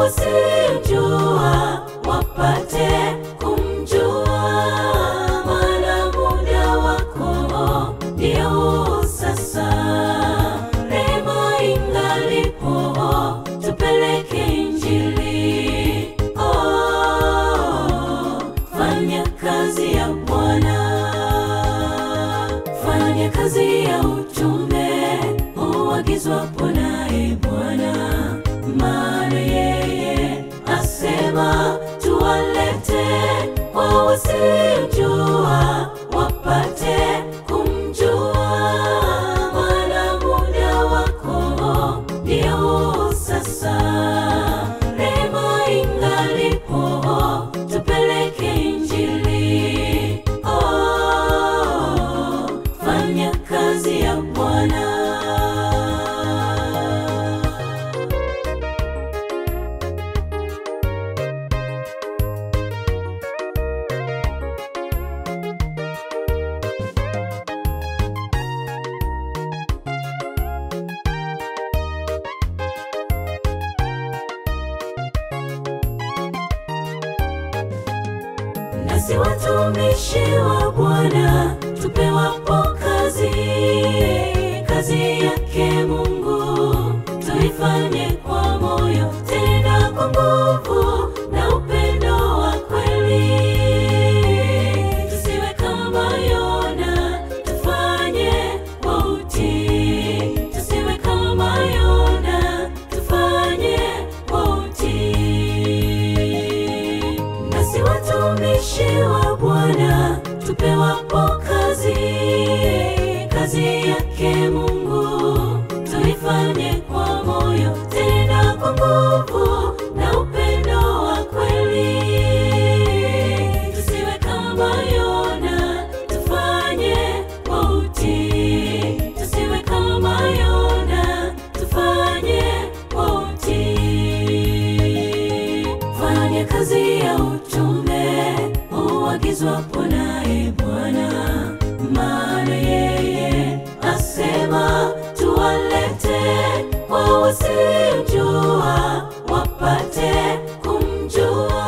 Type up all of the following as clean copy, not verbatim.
wasiomjua wapate kumjua, maana muda wako ndio sasa. Rehema ingalipo, tupeleke Injili. Fanya kazi ya Bwana, fanya kazi ya utume uagizwapo naye Bwana, maana yeye asema tuwalete kwa wasiomjua wapate kumjua, maana muda wako ndio sasa. Rehema ingalipo, tupeleke Injili. Fanya kazi ya Bwana. Nasi watumishi wa Bwana tupewapo kazi, kazi yake Mungu tuifanye kwa moyo, tena kwa nguvu na upendo wa kweli. Tusiwe kama Yona, tufanye kwa utii. Tusiwe kama Yona, tufanye kwa utii. Nasi watumishi wa Bwana tupewapo kazi, kazi yake Mungu tuifanye kwa moyo, tena kwa nguvu na upendo wa kweli. Tusiwe kama Yona, tufanye kwa utii. Tusiwe kama Yona, tufanye kwa utii. Fanya kazi ya utume uagizwapo naye Bwana, maana yeye asema tuwalete kwa wasiomjua wapate kumjua,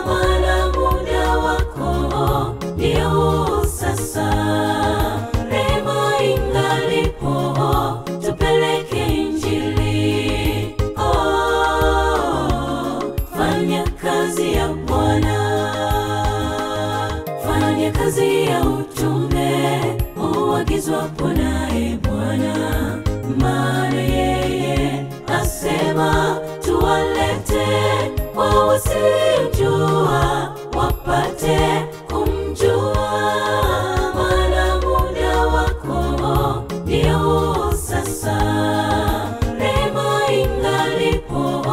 maana muda wako ndio sasa. Rehema ingalipo, tupeleke Injili. Fanya kazi ya Bwana, fanya kazi ya utume uagizwapo naye Bwana, maana yeye asema tuwalete kwa wasiomjua wapate kumjua, maana muda wako ndio sasa. Rehema ingalipo,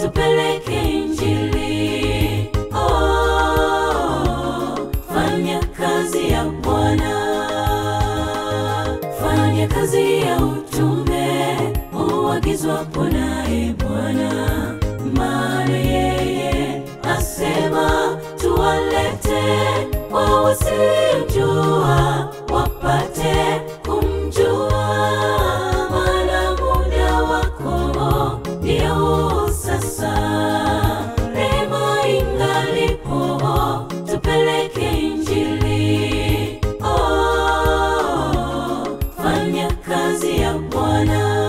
tupeleke Injili. Fanya kazi ya Bwana, fanya kazi ya utume uagizwapo naye Bwana, maana yeye asema tuwalete kwa wasiomjua wapate kumjua, maana muda wako ndio sasa. Rehema ingalipo, tupeleke Injili. Fanya kazi ya Bwana.